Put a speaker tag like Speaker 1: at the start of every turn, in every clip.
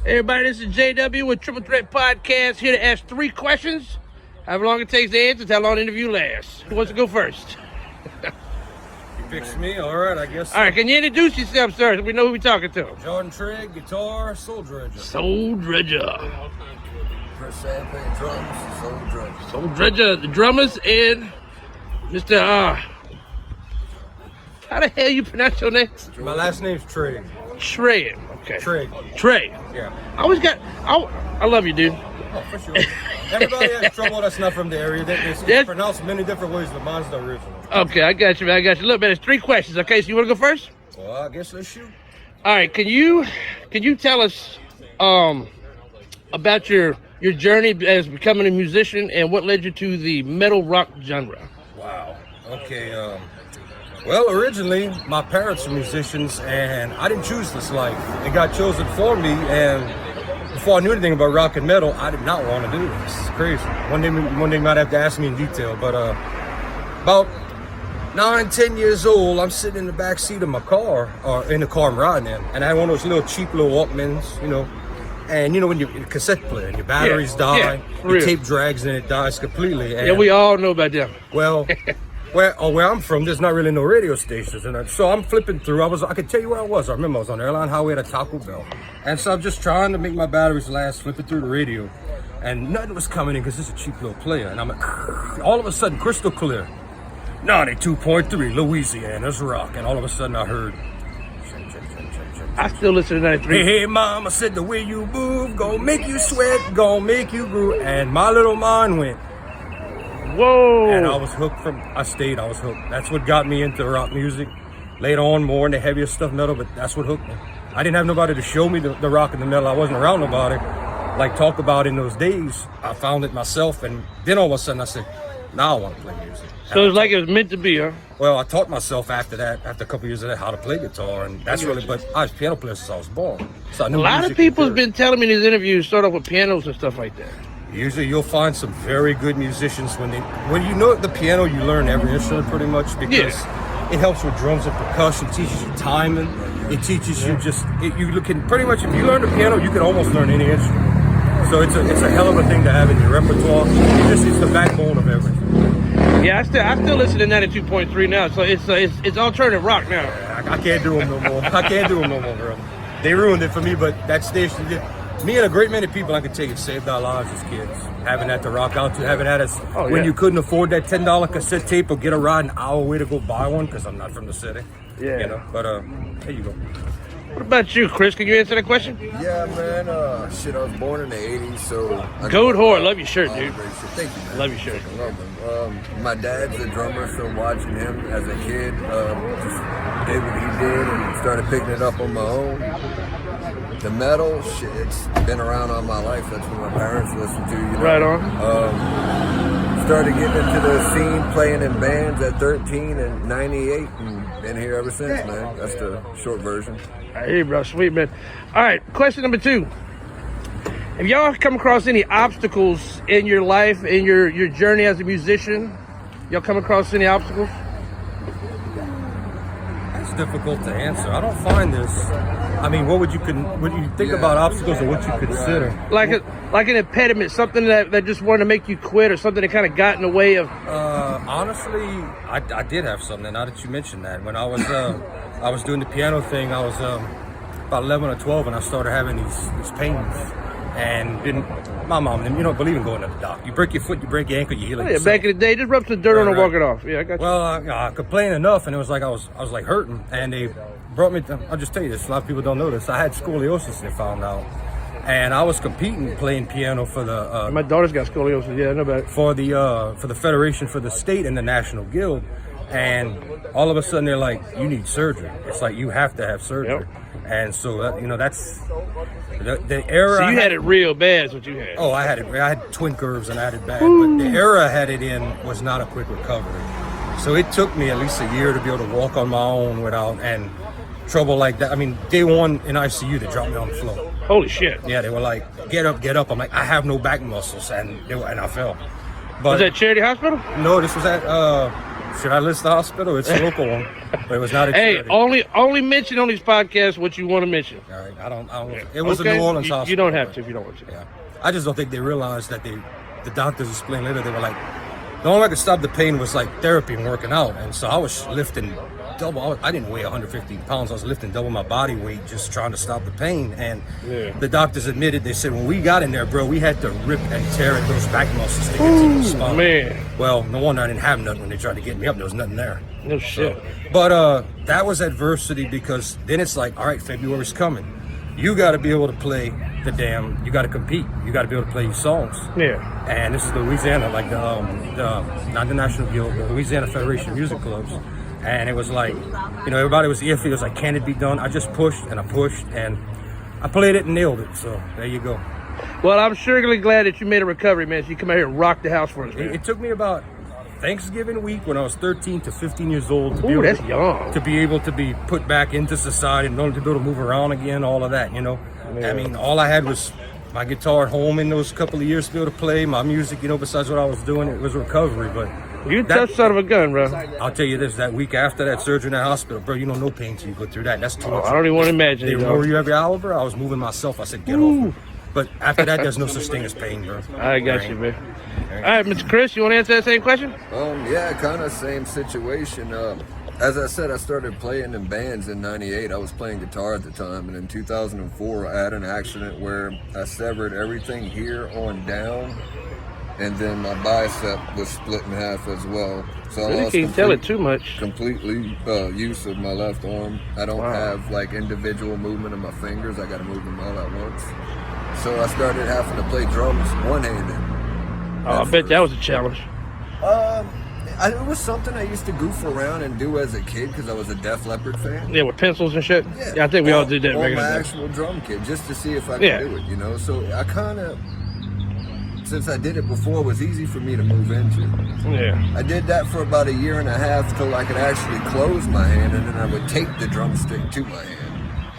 Speaker 1: Hey everybody, this is JW with Triple Threat Podcast, here to ask 3 questions. However long it takes to answer, how long the interview lasts. Who wants to go first?
Speaker 2: You fixed me? All right, I guess.
Speaker 1: All right, can you introduce yourself, sir, so we know who we're talking to?
Speaker 2: Jordan Trigg, guitar, soul dredger.
Speaker 1: Soul Dredger.
Speaker 3: Chris Sam playing drums, soul dredger.
Speaker 1: Soul Dredger, the drummers, and Mr. How the hell you pronounce your name?
Speaker 2: My last name's Trigg.
Speaker 1: Trey. Okay.
Speaker 2: Trigg.
Speaker 1: Trey.
Speaker 2: Yeah.
Speaker 1: I love you, dude.
Speaker 2: Oh, for sure. Everybody has trouble that's not from the area. It's pronounced many different ways, but mine's the original.
Speaker 1: Okay, I got you, man. I got you. Look, man, it's 3 questions. Okay, so you want to go first?
Speaker 2: Well, I guess let's shoot.
Speaker 1: All right. Can you tell us about your journey as becoming a musician and what led you to the metal rock genre?
Speaker 2: Wow. Okay. Well, originally, my parents were musicians, and I didn't choose this life. It got chosen for me, and before I knew anything about rock and metal, I did not want to do this. It's crazy. One day you might have to ask me in detail, but about 9, 10 years old, I'm sitting in the back seat of my car, or in the car I'm riding in, and I had one of those little cheap little Walkmans, you know. And you know when you're in a cassette player and your batteries die, your tape drags and it dies completely. And,
Speaker 1: yeah, we all know about them.
Speaker 2: Well, where I'm from, there's not really no radio stations, and so I'm flipping through. I could tell you where I was. I remember I was on the Airline Highway at a Taco Bell, and so I'm just trying to make my batteries last, flipping through the radio, and nothing was coming in because it's a cheap little player. And I'm like, all of a sudden, crystal clear, 92.3 Louisiana's rock, and all of a sudden I heard.
Speaker 1: I still listen to 93.
Speaker 2: Hey, mama said the way you move, gonna make you sweat, gonna make you groove, and my little mind went.
Speaker 1: Whoa!
Speaker 2: And I was hooked I was hooked. That's what got me into rock music. Later on, more into heavier stuff, metal, but that's what hooked me. I didn't have nobody to show me the rock and the metal. I wasn't around nobody, like talk about in those days. I found it myself, and then all of a sudden I said, now I want to play music.
Speaker 1: So it's like it was meant to be, huh?
Speaker 2: Well, I taught myself after a couple of years of that, how to play guitar, and that's really, but I was a piano player since I was born. So I knew
Speaker 1: a lot of people have been telling me in these interviews, start off with pianos and stuff like that.
Speaker 2: Usually you'll find some very good musicians when you know the piano, you learn every instrument pretty much because it helps with drums and percussion, teaches you timing, it teaches you you can pretty much, if you learn the piano, you can almost learn any instrument. So it's a hell of a thing to have in your repertoire. It's the backbone of everything.
Speaker 1: Yeah, I still listen to 92.3 now, so it's alternative rock now.
Speaker 2: I can't do them no more. I can't do them no more, bro. They ruined it for me, but that station did. Me and a great many people I could tell you saved our lives as kids. Having that to rock out to, having that as when you couldn't afford that $10 cassette tape or get a ride an hour away to go buy one, because I'm not from the city. Yeah. You know, but there you go.
Speaker 1: What about you, Chris? Can you answer that question?
Speaker 3: Yeah, man. I was born in the 80s, so...
Speaker 1: Goat whore. Love your shirt, dude.
Speaker 3: Thank you, man.
Speaker 1: Love your shirt.
Speaker 3: I love him. My dad's a drummer, so watching him as a kid, just did what he did and started picking it up on my own. The metal, shit, it's been around all my life. That's what my parents listened to, you know.
Speaker 1: Right on.
Speaker 3: Started getting into the scene, playing in bands at 13 and 98, and been here ever since, man. That's the short version.
Speaker 1: Hey, bro, sweet, man. All right, question number 2. Have y'all come across any obstacles in your life, in your journey as a musician? Y'all come across any obstacles?
Speaker 2: It's difficult to answer. I don't find this. I mean, what you think about obstacles or what you consider?
Speaker 1: Like an impediment, something that just wanted to make you quit, or something that kind of got in the way of.
Speaker 2: Honestly, I did have something. Now that you mentioned that, when I was doing the piano thing, I was about 11 or 12, and I started having these pains. And my mom, you don't believe in going to the doctor. You break your foot, you break your ankle, you heal it.
Speaker 1: Yeah, back in the day, just rub some dirt on and walk it off. Yeah, I got you.
Speaker 2: Well, I complained enough, and it was like I was like hurting, and they brought me. I'll just tell you this. A lot of people don't know this. I had scoliosis. They found out, and I was competing playing piano for the.
Speaker 1: My daughter's got scoliosis. Yeah, I know about it.
Speaker 2: For the federation, for the state, and the national guild, and all of a sudden they're like, you need surgery. It's like you have to have surgery. Yep. And so that's the era.
Speaker 1: So you had it real bad, is what you had.
Speaker 2: Oh, I had it. I had twin curves and I had it bad. But the era I had it in was not a quick recovery. So it took me at least a year to be able to walk on my own without and trouble like that. I mean, day one in ICU, they dropped me on the floor.
Speaker 1: Holy shit!
Speaker 2: Yeah, they were like, get up, get up. I'm like, I have no back muscles, and I fell. But
Speaker 1: was that Charity Hospital?
Speaker 2: No, this was at Should I list the hospital? It's a local one, but it was not a
Speaker 1: Hey,
Speaker 2: charity.
Speaker 1: only mention on these podcasts what you want to mention.
Speaker 2: All right, I don't. It was a
Speaker 1: Okay?
Speaker 2: New Orleans
Speaker 1: You
Speaker 2: hospital.
Speaker 1: don't have to if you don't want to.
Speaker 2: Yeah, I just don't think they realized that the doctors explained later. They were like, the only way I could stop the pain was like therapy and working out, and so I was lifting double. I didn't weigh 115 pounds. I was lifting double my body weight just trying to stop the pain. And the doctors admitted, they said, when we got in there, bro, we had to rip and tear at those back muscles to get to the spine.
Speaker 1: Man.
Speaker 2: Well, no wonder I didn't have nothing when they tried to get me up. There was nothing there.
Speaker 1: No shit.
Speaker 2: But that was adversity, because then it's like, all right, February's coming. You got to be able to play you got to compete. You got to be able to play your songs.
Speaker 1: Yeah.
Speaker 2: And this is Louisiana, like not the National Guild, the Louisiana Federation of Music Clubs. And it was like, everybody was iffy. It was like, can it be done? I just pushed and I pushed and I played it and nailed it. So there you go.
Speaker 1: Well, I'm sure really glad that you made a recovery, man. So you come out here and rock the house for us, man.
Speaker 2: It took me about Thanksgiving week when I was 13 to 15 years old to be
Speaker 1: Ooh, that's young.
Speaker 2: to be able to be put back into society and to be able to move around again, all of that,
Speaker 1: Yeah.
Speaker 2: I mean, all I had was my guitar at home in those couple of years to be able to play my music, besides what I was doing. It was recovery, but
Speaker 1: You tough son of a gun, bro.
Speaker 2: I'll tell you this, that week after that surgery in that hospital, bro, no pain till you go through that. That's too much.
Speaker 1: I don't even want to imagine
Speaker 2: They
Speaker 1: it,
Speaker 2: roar
Speaker 1: dog.
Speaker 2: you every hour, bro. I was moving myself. I said, get off me. But after that, there's no such thing as pain, bro.
Speaker 1: I got you, man. All right, Mr. Chris, you want to answer that same question?
Speaker 3: Yeah, kind of same situation. As I said, I started playing in bands in '98. I was playing guitar at the time, and in 2004, I had an accident where I severed everything here on down, and then my bicep was split in half as well. So I
Speaker 1: Really
Speaker 3: lost
Speaker 1: can't tell it too much.
Speaker 3: completely use of my left arm. I don't have like individual movement of my fingers. I got to move them all at once. So I started having to play drums one-handed.
Speaker 1: Oh, I bet that was a challenge.
Speaker 3: It was something I used to goof around and do as a kid because I was a Def Leppard fan.
Speaker 1: Yeah, with pencils and shit. Yeah, I think we all did that
Speaker 3: on
Speaker 1: back in
Speaker 3: my
Speaker 1: the day.
Speaker 3: actual drum kit just to see if I could
Speaker 1: Yeah.
Speaker 3: do it, So I kind of, since I did it before, it was easy for me to move into.
Speaker 1: Yeah.
Speaker 3: I did that for about a year and a half till I could actually close my hand, and then I would tape the drumstick to my hand.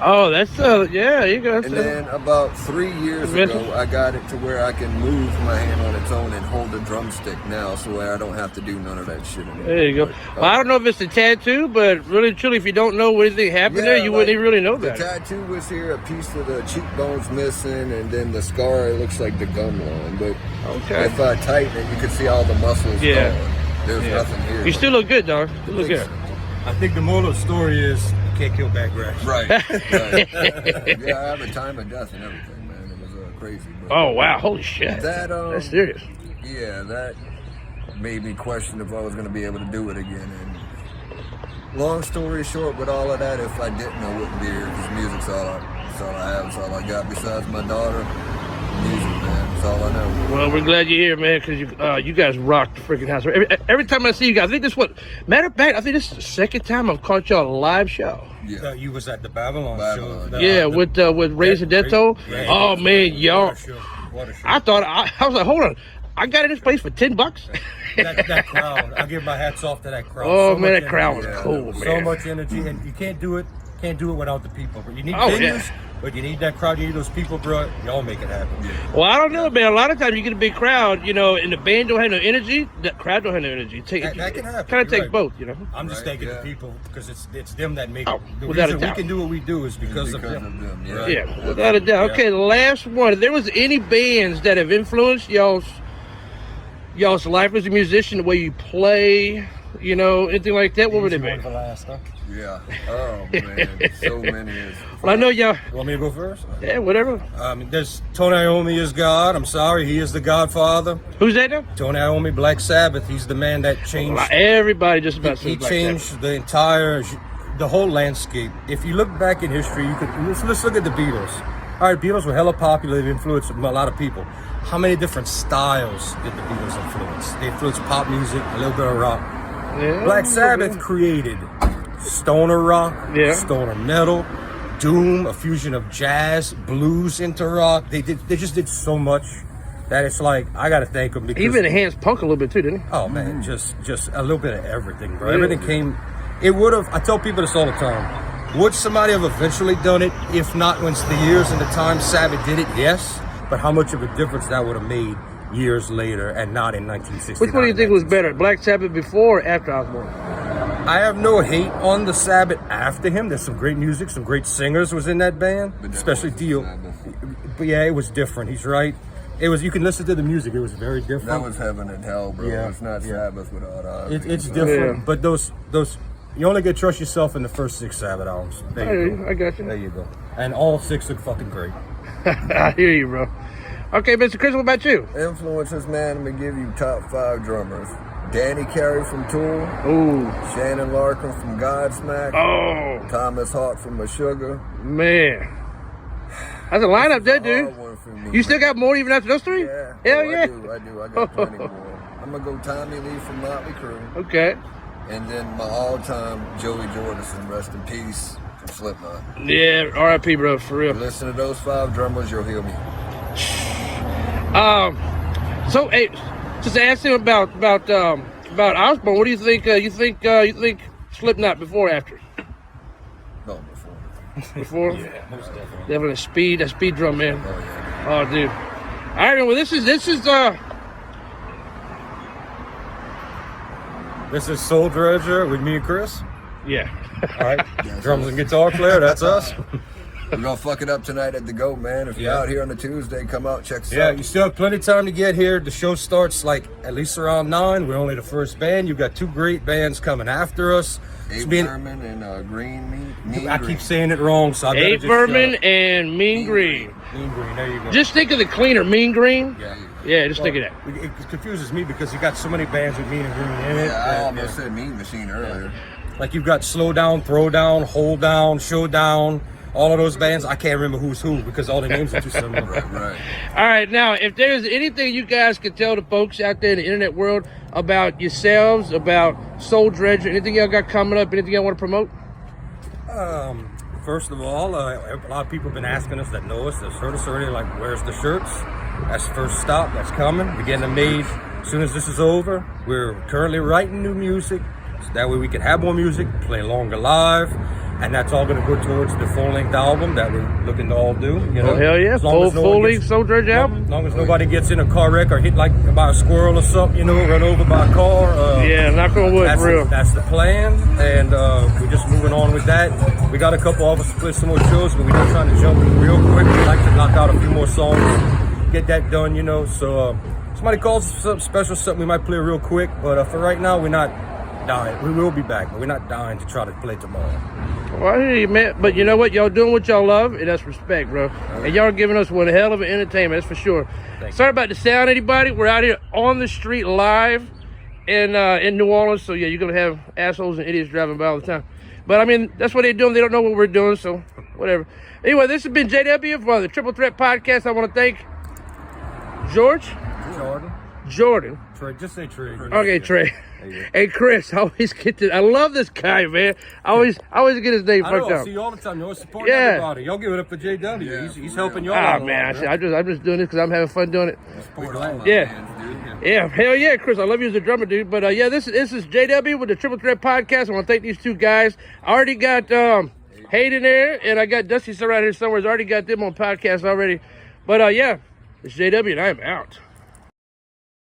Speaker 1: Oh, that's yeah, you go.
Speaker 3: And then about 3 years ago, I got it to where I can move my hand on its own and hold a drumstick now, so I don't have to do none of that shit anymore.
Speaker 1: There you go. Well, I don't know if it's a tattoo, but really, truly, if you don't know what anything happened there, you wouldn't even really know
Speaker 3: the
Speaker 1: that.
Speaker 3: tattoo was here, a piece of the cheekbone's missing, and then the scar, it looks like the gum line. But if I tighten it, you can see all the muscles gone. There's nothing here.
Speaker 1: You still look good, dog. You look good.
Speaker 2: I think the moral of the story is you can't kill bad grass.
Speaker 3: Right. Yeah, I have a time of death and everything, man. It was crazy. But
Speaker 1: Oh, wow. Holy shit.
Speaker 3: That's
Speaker 1: serious.
Speaker 3: Yeah, that made me question if I was going to be able to do it again. And long story short, with all of that, if I didn't, I wouldn't be here because music's all I have. It's all I got besides my daughter. Music, man. That's all I know.
Speaker 1: Well, we're glad you're here, man, because you guys rock the freaking house. Every time I see you guys, I think this matter of fact, I think this is the second time I've caught y'all a live show.
Speaker 3: Yeah.
Speaker 2: You was at the Babylon show.
Speaker 1: Yeah, with Raise the Death Toll. Oh man, y'all!
Speaker 2: What a show.
Speaker 1: I thought I was like, hold on, I got in this place for $10.
Speaker 2: that crowd. I give my hats off to that crowd.
Speaker 1: Oh
Speaker 2: So
Speaker 1: man,
Speaker 2: much
Speaker 1: that crowd was
Speaker 2: energy.
Speaker 1: cool, man.
Speaker 2: So much energy, and you can't do it without the people. But you need
Speaker 1: Oh,
Speaker 2: venues,
Speaker 1: yeah.
Speaker 2: but you need that crowd. You need those people, bro. Y'all make it happen.
Speaker 1: Well, I don't know, man. A lot of times you get a big crowd, and the band don't have no energy. The crowd don't have no energy.
Speaker 2: That can happen.
Speaker 1: Kind of
Speaker 2: You're
Speaker 1: takes
Speaker 2: right.
Speaker 1: both,
Speaker 2: I'm just thanking the people because it's them that make it. The
Speaker 1: without a
Speaker 2: reason we
Speaker 1: doubt.
Speaker 2: can do what we do is because of them. Right.
Speaker 1: Yeah, without a doubt. Okay, the last one. If there was any bands that have influenced y'all's life as a musician, the way you play, anything like that, what would it be?
Speaker 2: For last, huh?
Speaker 3: Yeah. Oh, man. So many years.
Speaker 1: Well, I know y'all.
Speaker 2: You want me to go first?
Speaker 1: Yeah, whatever.
Speaker 2: There's Tony Iommi is God. I'm sorry, he is the Godfather.
Speaker 1: Who's that now?
Speaker 2: Tony Iommi, Black Sabbath. He's the man that changed.
Speaker 1: Everybody just about
Speaker 2: He
Speaker 1: says Black
Speaker 2: changed
Speaker 1: Sabbath.
Speaker 2: the whole landscape. If you look back in history, let's look at the Beatles. All right, Beatles were hella popular. They influenced a lot of people. How many different styles did the Beatles influence? They influenced pop music, a little bit of rock.
Speaker 1: Yeah,
Speaker 2: Black Sabbath created stoner rock, stoner metal, doom, a fusion of jazz, blues into rock. They just did so much that it's like I gotta thank them because
Speaker 1: Even enhanced punk a little bit too, didn't he?
Speaker 2: oh man, just a little bit of everything, bro. Everything came. It would have. I tell people this all the time. Would somebody have eventually done it if not when the years and the time Sabbath did it? Yes, but how much of a difference that would have made years later and not in 1969.
Speaker 1: Which one do you think was better, Black Sabbath before or after Osborne?
Speaker 2: I have no hate on the Sabbath after him. There's some great music, some great singers was in that band, especially Dio. But yeah, it was different. He's right. It was. You can listen to the music. It was very different.
Speaker 3: That was heaven and hell, bro.
Speaker 2: Yeah,
Speaker 3: It's not Sabbath without Ozzy.
Speaker 2: It's different.
Speaker 1: Yeah.
Speaker 2: But those you only get to trust yourself in the first 6 Sabbath albums. There you go.
Speaker 1: I got you.
Speaker 2: There you go. And all 6 are fucking great.
Speaker 1: I hear you, bro. Okay, Mr. Chris, what about you?
Speaker 3: Influences, man. Let me give you top 5 drummers. Danny Carey from Tool.
Speaker 1: Ooh.
Speaker 3: Shannon Larkin from Godsmack.
Speaker 1: Oh,
Speaker 3: Thomas Hart from Meshuggah.
Speaker 1: man. That's a lineup there, dude.
Speaker 3: Hard one for me,
Speaker 1: You still
Speaker 3: man.
Speaker 1: got more even after those 3?
Speaker 3: Yeah.
Speaker 1: Hell
Speaker 3: Oh,
Speaker 1: yeah.
Speaker 3: I do. I got plenty more. I'm going to go Tommy Lee from Motley Crue.
Speaker 1: Okay.
Speaker 3: And then my all-time Joey Jordison, rest in peace, from Slipknot.
Speaker 1: Yeah, R.I.P., bro, for real.
Speaker 3: Listen to those 5 drummers, you'll hear me.
Speaker 1: So, hey, just ask him about Osborne. What do you think? You think Slipknot before or after?
Speaker 3: No, before.
Speaker 1: Before?
Speaker 2: Yeah, most definitely.
Speaker 1: Definitely a speed drum, man.
Speaker 3: Oh, yeah.
Speaker 1: Oh, dude. All right, well, this is
Speaker 2: This is Soul Dredger with me and Chris.
Speaker 1: yeah.
Speaker 2: All right. Drums and guitar player, that's us.
Speaker 3: We're going to fuck it up tonight at the GOAT, man. If you're
Speaker 2: Yeah.
Speaker 3: out here on a Tuesday, come out, check us
Speaker 2: Yeah,
Speaker 3: out.
Speaker 2: you still have plenty of time to get here. The show starts like at least around 9. We're only the first band. You've got 2 great bands coming after us. It's
Speaker 3: Abe
Speaker 2: been-
Speaker 3: Berman and Green Mean
Speaker 2: I
Speaker 3: Green.
Speaker 2: keep saying it wrong, so I better
Speaker 1: Abe
Speaker 2: just
Speaker 1: Berman and Mean Green.
Speaker 2: Mean Green, there you go.
Speaker 1: Just think of the cleaner Mean Green.
Speaker 2: yeah.
Speaker 1: Yeah, just think of that.
Speaker 2: It confuses me because you got so many bands with Mean and Green in it.
Speaker 3: Yeah, I
Speaker 2: that,
Speaker 3: almost said Mean Machine earlier.
Speaker 2: Like you've got Slow Down, Throw Down, Hold Down, Showdown. All of those bands, I can't remember who's who because all the names are too similar.
Speaker 3: Right.
Speaker 1: All right, now, if there's anything you guys could tell the folks out there in the internet world about yourselves, about Soul Dredger, anything y'all got coming up, anything y'all want to promote?
Speaker 2: First of all, a lot of people have been asking us that know us, that's heard us already, like, where's the shirts? That's the first stop, that's coming. We're getting them made as soon as this is over. We're currently writing new music, so that way we can have more music, play longer live, and that's all going to go towards the full-length album that we're looking to all do. You know?
Speaker 1: Oh, hell yeah.
Speaker 2: As long as no one
Speaker 1: Full-length
Speaker 2: gets-
Speaker 1: Soul Dredger album?
Speaker 2: As long as nobody gets in a car wreck or hit like by a squirrel or something, you know, run over by a car.
Speaker 1: Yeah, knock on wood,
Speaker 2: That's
Speaker 1: for real.
Speaker 2: that's the plan, and we're just moving on with that. We got a couple of us to play some more shows, but we're just trying to jump real quick. We like to knock out a few more songs, get that done, you know. So somebody calls us something special, something we might play real quick. But for right now, we're not dying. We will be back, but we're not dying to try to play tomorrow.
Speaker 1: Well, I hear you, man. But you know what? Y'all doing what y'all love, and that's respect, bro. And y'all giving us one hell of an entertainment, that's for sure. Sorry about the sound, anybody. We're out here on the street live in New Orleans. So, yeah, you're going to have assholes and idiots driving by all the time. But, I mean, that's what they're doing. They don't know what we're doing, so whatever. Anyway, this has been JW for the Triple Threat Podcast. I want to thank Jordan.
Speaker 2: Trey, just say Trey.
Speaker 1: Okay, Trey. Hey, Chris, I always get this. I love this guy, man. I always get his name
Speaker 2: I
Speaker 1: fucked
Speaker 2: know, I
Speaker 1: up.
Speaker 2: see you all the time. You always supporting
Speaker 1: Yeah.
Speaker 2: everybody. Y'all give it up for JW.
Speaker 3: Yeah,
Speaker 2: he's
Speaker 3: for
Speaker 2: helping
Speaker 3: real.
Speaker 2: y'all.
Speaker 1: Ah,
Speaker 2: out a
Speaker 1: man,
Speaker 2: lot,
Speaker 1: I'm just doing this because I'm having fun doing it.
Speaker 3: Support all my
Speaker 1: Yeah.
Speaker 3: bands, dude.
Speaker 1: Yeah, hell yeah, Chris. I love you as a drummer, dude. But yeah, this is JW with the Triple Threat Podcast. I want to thank these 2 guys. I already got Hayden there, and I got Dusty around here somewhere. I already got them on podcast already. But yeah, it's JW, and I am out.